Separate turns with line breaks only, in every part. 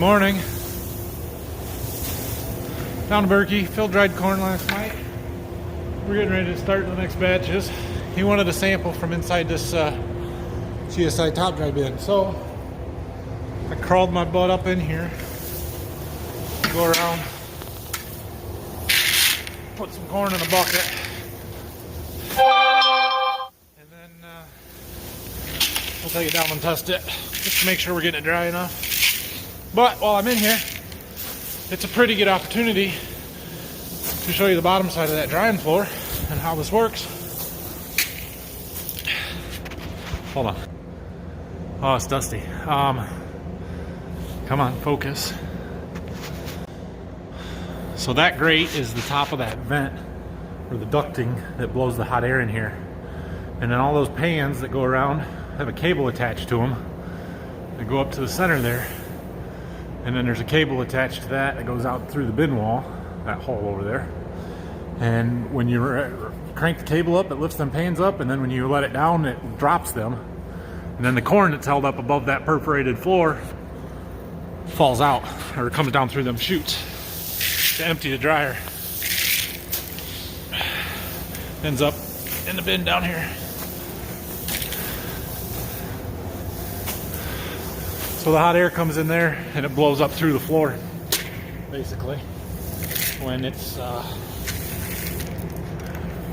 morning. Down to Berkey, filled dried corn last night. We're getting ready to start the next batches. He wanted a sample from inside this CSI top dry bin. So I crawled my butt up in here, go around, put some corn in a bucket, and then we'll take it down and test it just to make sure we're getting it dry enough. But while I'm in here, it's a pretty good opportunity to show you the bottom side of that drying floor and how this works. Hold on. Oh, it's dusty. Come on, focus. So that grate is the top of that vent, or the ducting that blows the hot air in here. And then all those pans that go around have a cable attached to them. They go up to the center there. And then there's a cable attached to that goes out through the bin wall, that hole over there. And when you crank the cable up, it lifts them pans up, and then when you let it down, it drops them. And then the corn that's held up above that perforated floor falls out, or comes down through them chutes to empty the dryer. Ends up in the bin down here. So the hot air comes in there and it blows up through the floor, basically, when it's,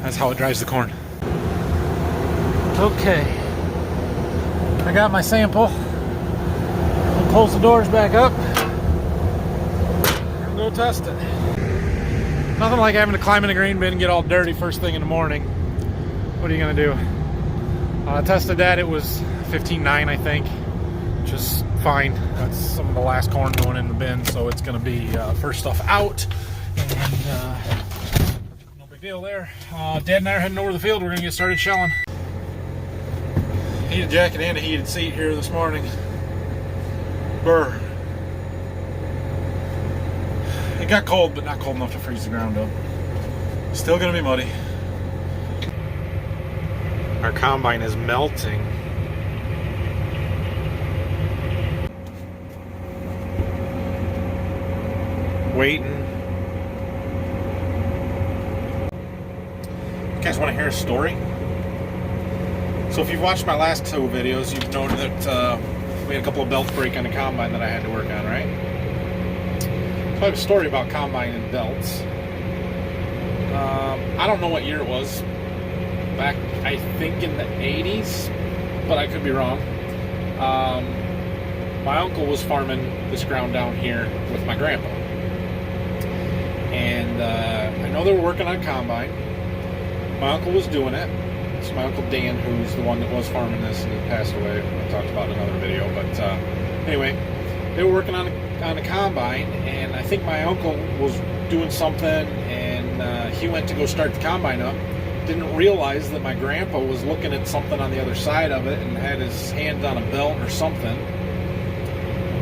that's how it dries the corn. Okay, I got my sample. I'll close the doors back up and go test it. Nothing like having to climb in a grain bin and get all dirty first thing in the morning. What are you gonna do? I tested that, it was 15.9, I think, which is fine. That's some of the last corn going in the bin, so it's going to be first stuff out, and no big deal there. Dad and I are heading over to the field. We're going to get started shelling. Heated jacket and a heated seat here this morning. Burr. It got cold, but not cold enough to freeze the ground up. Still going to be muddy. Our combine is melting. Waiting. You guys want to hear a story? So if you've watched my last two videos, you've known that we had a couple of belts break on the combine that I had to work on, right? So I have a story about combine and belts. I don't know what year it was. Back, I think in the 80s, but I could be wrong. My uncle was farming this ground down here with my grandpa. And I know they were working on combine. My uncle was doing it. It's my Uncle Dan, who's the one that was farming this, and he passed away. I talked about it in another video. But anyway, they were working on a combine, and I think my uncle was doing something, and he went to go start the combine up. Didn't realize that my grandpa was looking at something on the other side of it and had his hand on a belt or something.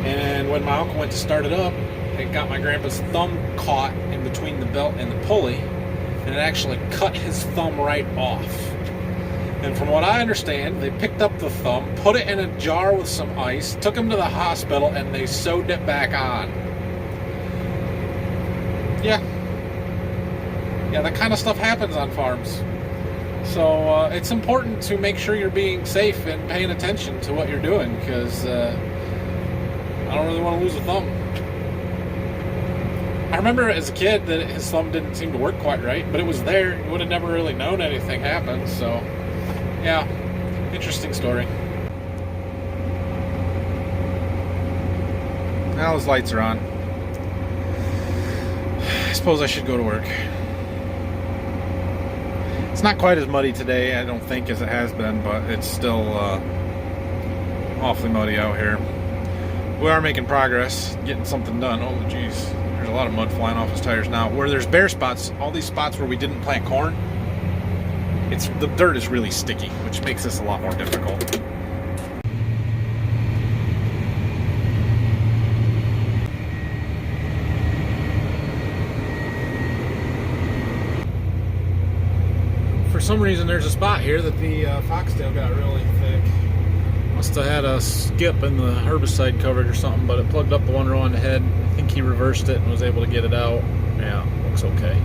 And when my uncle went to start it up, it got my grandpa's thumb caught in between the belt and the pulley, and it actually cut his thumb right off. And from what I understand, they picked up the thumb, put it in a jar with some ice, took him to the hospital, and they sewed it back on. Yeah, that kind of stuff happens on farms. So it's important to make sure you're being safe and paying attention to what you're doing, because I don't really want to lose a thumb. I remember as a kid that his thumb didn't seem to work quite right, but it was there. He would have never really known anything happened. So, yeah, interesting story. Now those lights are on. I suppose I should go to work. It's not quite as muddy today, I don't think, as it has been, but it's still awfully muddy out here. We are making progress, getting something done. Oh, geez. There's a lot of mud flying off his tires now. Where there's bare spots, all these spots where we didn't plant corn, the dirt is really sticky, which makes this a lot more difficult. For some reason, there's a spot here that the foxtail got really thick. must have had a skip in the herbicide coverage or something, but it plugged up the one row on the head. I think he reversed it and was able to get it out. Yeah, looks okay.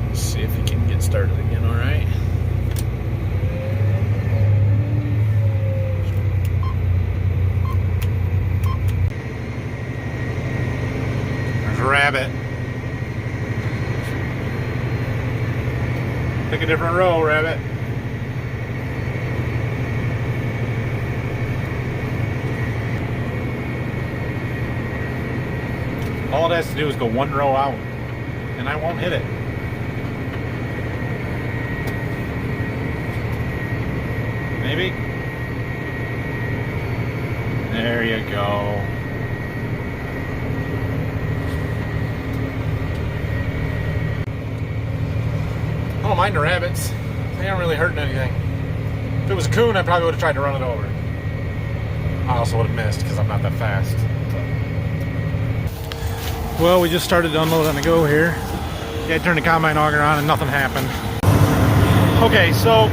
Let's see if he can get started again, all right. There's a rabbit. Pick a different row, rabbit. All it has to do is go one row out, and I won't hit it. Maybe? There you go. I don't mind the rabbits. They aren't really hurting anything. If it was a coon, I probably would have tried to run it over. I also would have missed because I'm not that fast. Well, we just started to unload on the go here. Yeah, I turned the combine auger on and nothing happened. Okay, so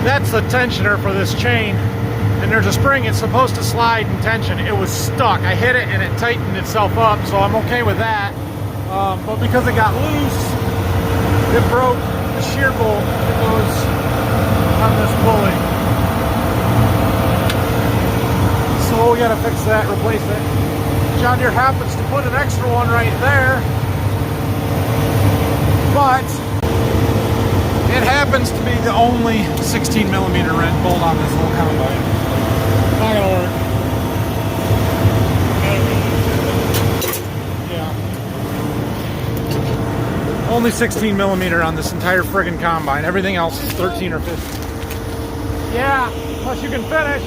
that's the tensioner for this chain. And there's a spring, it's supposed to slide in tension. It was stuck. I hit it and it tightened itself up, so I'm okay with that. But because it got loose, it broke the shear bolt that goes on this pulley. So we gotta fix that, replace it. John Deere happens to put an extra one right there, but it happens to be the only 16 millimeter wrench bolt on this whole combine. Not gonna work. Yeah. Only 16 millimeter on this entire friggin' combine. Everything else is 13 or 15. Yeah, unless you can finish.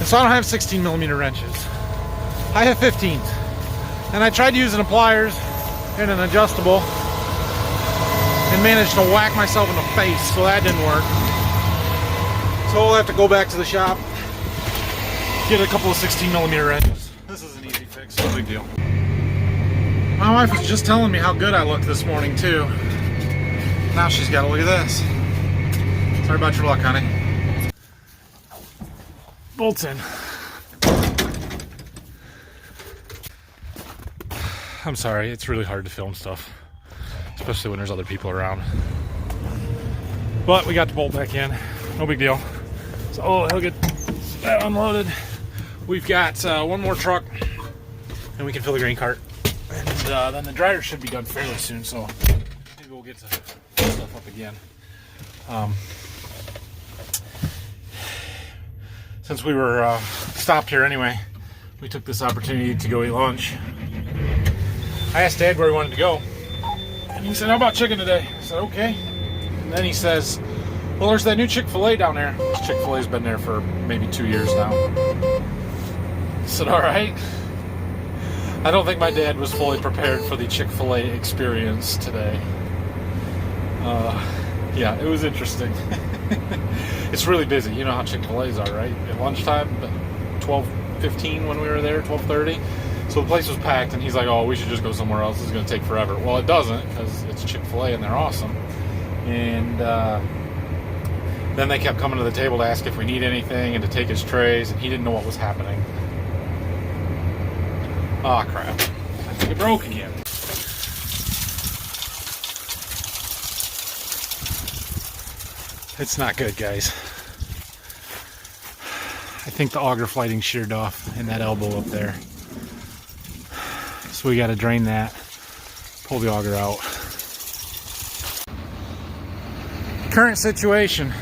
So I don't have 16 millimeter wrenches. I have 15s. And I tried using the pliers and an adjustable and managed to whack myself in the face, so that didn't work. So we'll have to go back to the shop, get a couple of 16 millimeter wrenches. This is an easy fix, no big deal. My wife was just telling me how good I looked this morning too. Now she's got to look at this. Sorry about your luck, honey. Bolts in. I'm sorry, it's really hard to film stuff, especially when there's other people around. But we got the bolt back in, no big deal. So he'll get that unloaded. We've got one more truck, and we can fill the grain cart. And then the dryer should be done fairly soon, so maybe we'll get to pull stuff up again. Since we were stopped here anyway, we took this opportunity to go eat lunch. I asked Dad where he wanted to go, and he said, how about chicken today? I said, okay. And then he says, well, there's that new Chick-fil-A down there. Chick-fil-A's been there for maybe 2 years now. I said, all right. I don't think my dad was fully prepared for the Chick-fil-A experience today. Yeah, it was interesting. It's really busy. You know how Chick-fil-A's are, right? At lunchtime, 12:15 when we were there, 12:30. So the place was packed, and he's like, oh, we should just go somewhere else. This is going to take forever. Well, it doesn't, because it's Chick-fil-A, and they're awesome. And then they kept coming to the table to ask if we need anything and to take his trays, and he didn't know what was happening. Oh, crap. I think it broke again. It's not good, guys. I think the auger flighting sheared off in that elbow up there. So we got to drain that, pull the auger out. Current situation.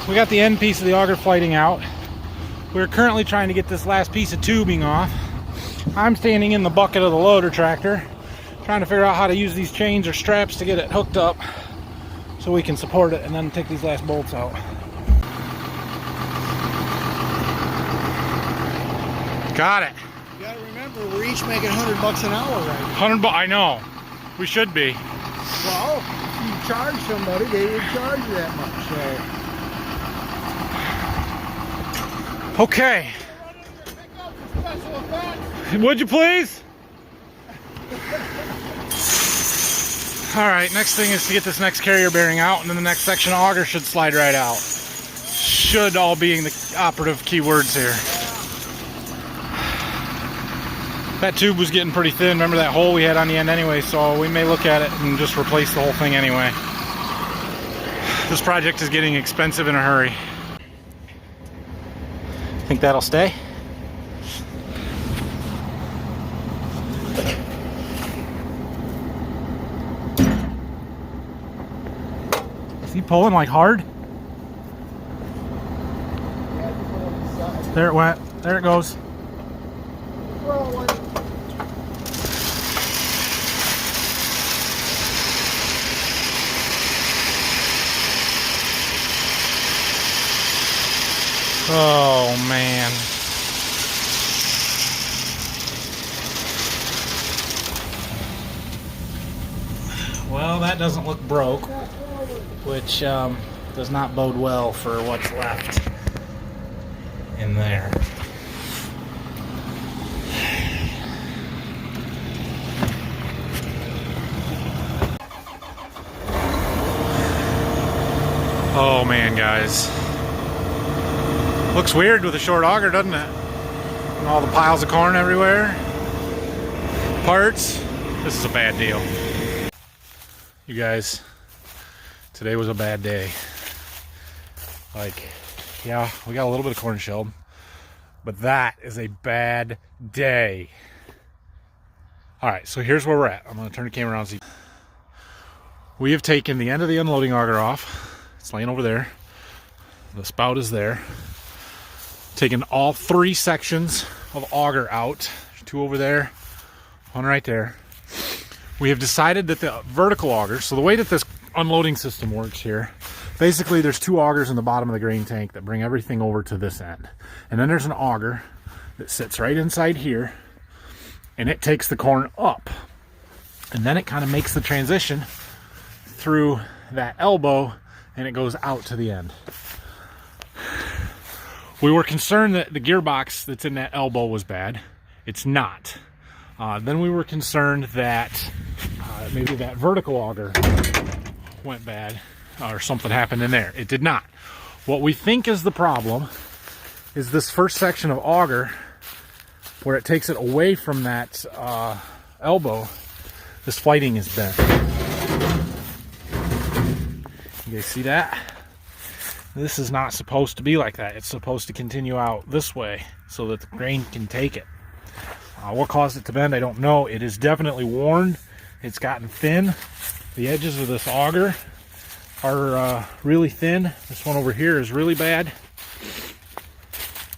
We got the end piece of the auger flighting out. We're currently trying to get this last piece of tubing off. I'm standing in the bucket of the loader tractor, trying to figure out how to use these chains or straps to get it hooked up so we can support it and then take these last bolts out. Got it.
You gotta remember, we're each making $100 an hour right now.
100 bucks, I know. We should be.
Well, if you charge somebody, they would charge you that much, so.
Okay. Would you please? Alright, next thing is to get this next carrier bearing out, and then the next section auger should slide right out. Should all being the operative key words here. That tube was getting pretty thin. Remember that hole we had on the end anyway, so we may look at it and just replace the whole thing anyway. This project is getting expensive in a hurry. Think that'll stay? Is he pulling like hard? There it went. There it goes. Oh man. Well, that doesn't look broke, which does not bode well for what's left in there. Oh man, guys. Looks weird with a short auger, doesn't it? And all the piles of corn everywhere. Parts. This is a bad deal. You guys, today was a bad day. Like, yeah, we got a little bit of corn shelled, but that is a bad day. Alright, so here's where we're at. I'm going to turn the camera around and see. We have taken the end of the unloading auger off. It's laying over there. The spout is there. Taken all 3 sections of auger out. There's 2 over there, 1 right there. We have decided that the vertical auger, so the way that this unloading system works here, basically there's 2 augers in the bottom of the grain tank that bring everything over to this end. And then there's an auger that sits right inside here, and it takes the corn up. And then it kind of makes the transition through that elbow, and it goes out to the end. We were concerned that the gearbox that's in that elbow was bad. It's not. Then we were concerned that maybe that vertical auger went bad or something happened in there. It did not. What we think is the problem is this first section of auger where it takes it away from that elbow. This flighting is bent. You guys see that? This is not supposed to be like that. It's supposed to continue out this way so that the grain can take it. What caused it to bend, I don't know. It is definitely worn. It's gotten thin. The edges of this auger are really thin. This one over here is really bad.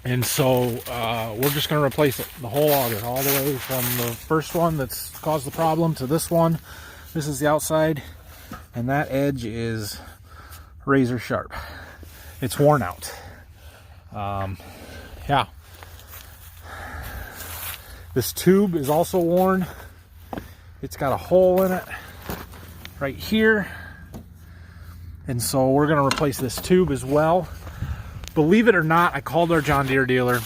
And so we're just going to replace it, the whole auger, all the way from the first one that's caused the problem to this one. This is the outside, and that edge is razor sharp. It's worn out. Yeah. This tube is also worn. It's got a hole in it right here. And so we're going to replace this tube as well. Believe it or not, I called our John Deere dealer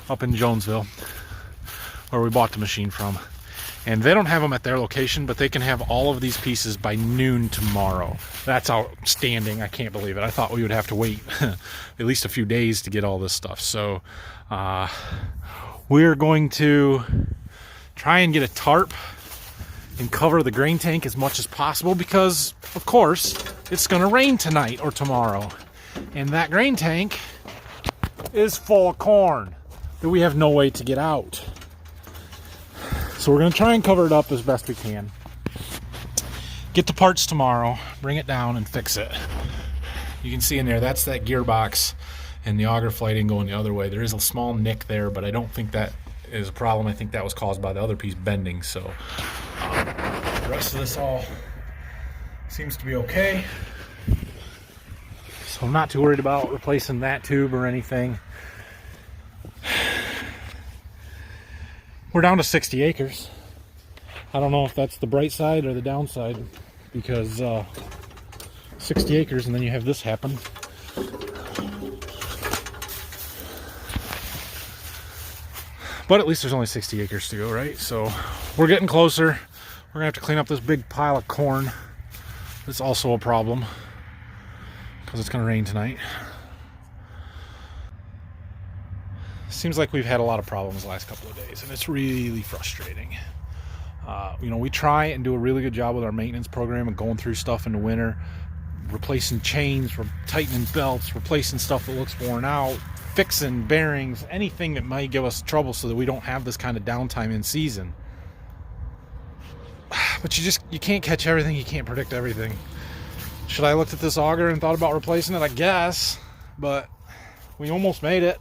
up in Jonesville, where we bought the machine from. And they don't have them at their location, but they can have all of these pieces by noon tomorrow. That's outstanding. I can't believe it. I thought we would have to wait at least a few days to get all this stuff. So we're going to try and get a tarp and cover the grain tank as much as possible because, of course, it's going to rain tonight or tomorrow. And that grain tank is full of corn that we have no way to get out. So we're going to try and cover it up as best we can. Get the parts tomorrow, bring it down and fix it. You can see in there, that's that gearbox and the auger flighting going the other way. There is a small nick there, but I don't think that is a problem. I think that was caused by the other piece bending. So the rest of this all seems to be okay. So I'm not too worried about replacing that tube or anything. We're down to 60 acres. I don't know if that's the bright side or the downside, because 60 acres and then you have this happen. But at least there's only 60 acres to go, right? So we're getting closer. We're We're gonna have to clean up this big pile of corn. It's also a problem because it's gonna rain tonight. Seems like we've had a lot of problems the last couple of days, and it's really frustrating. You know, we try and do a really good job with our maintenance program and going through stuff in the winter, replacing chains, tightening belts, replacing stuff that looks worn out, fixing bearings, anything that might give us trouble so that we don't have this kind of downtime in season. But you can't catch everything, you can't predict everything. Should I have looked at this auger and thought about replacing it? I guess, but we almost made it.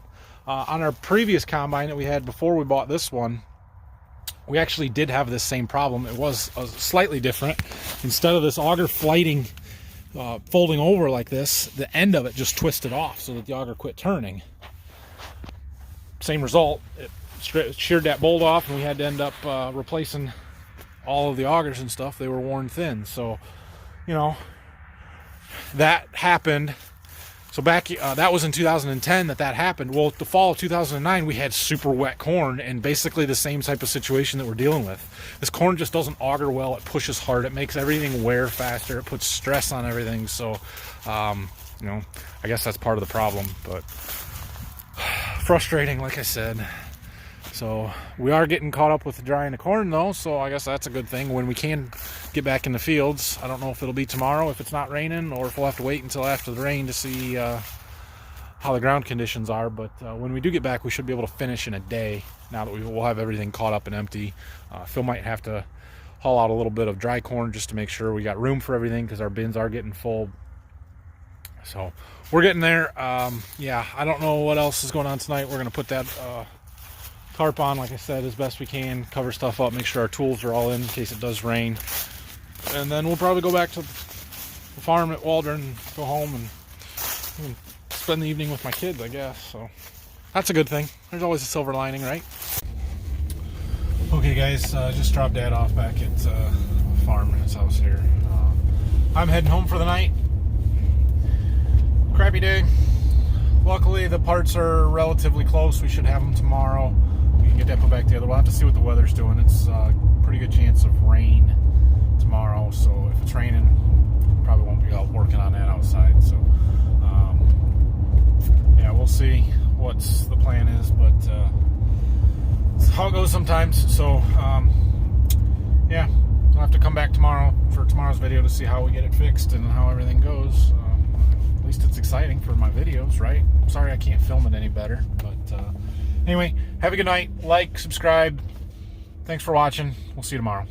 On our previous combine that we had before we bought this one, we actually did have this same problem. It was slightly different. Instead of this auger folding over like this, the end of it just twisted off so that the auger quit turning. Same result. It sheared that bolt off, and we had to end up replacing all of the augers and stuff. They were worn thin. So, you know, that happened. So back, that was in 2010 that happened. Well, the fall of 2009, we had super wet corn, and basically the same type of situation that we're dealing with. This corn just doesn't auger well. It pushes hard. It makes everything wear faster. It puts stress on everything. So, you know, I guess that's part of the problem. But frustrating, like I said. So we are getting caught up with drying the corn, though. So I guess that's a good thing when we can get back in the fields. I don't know if it'll be tomorrow if it's not raining, or if we'll have to wait until after the rain to see how the ground conditions are. But when we do get back, we should be able to finish in a day now that we'll have everything caught up and empty. Phil might have to haul out a little bit of dry corn just to make sure we got room for everything, because our bins are getting full. So we're getting there. Yeah, I don't know what else is going on tonight. We're going to put that tarp on, like I said, as best we can, cover stuff up, make sure our tools are all in case it does rain, and then we'll probably go back to the farm at Waldron and go home and spend the evening with my kids, I guess. So that's a good thing. There's always a silver lining, right? Okay guys, just dropped Dad off back at the farm in his house here. I'm heading home for the night. Crappy day. Luckily the parts are relatively close. We should have them tomorrow. Get that put back together. We'll have to see what the weather's doing. It's a pretty good chance of rain tomorrow, so if it's raining, probably won't be out working on that outside. So yeah, we'll see what the plan is, but it's how it goes sometimes. So yeah, I'll have to come back tomorrow for tomorrow's video to see how we get it fixed and how everything goes. At least it's exciting for my videos, right? I'm sorry I can't film it any better, but anyway, have a good night. Like, subscribe. Thanks for watching. We'll see you tomorrow.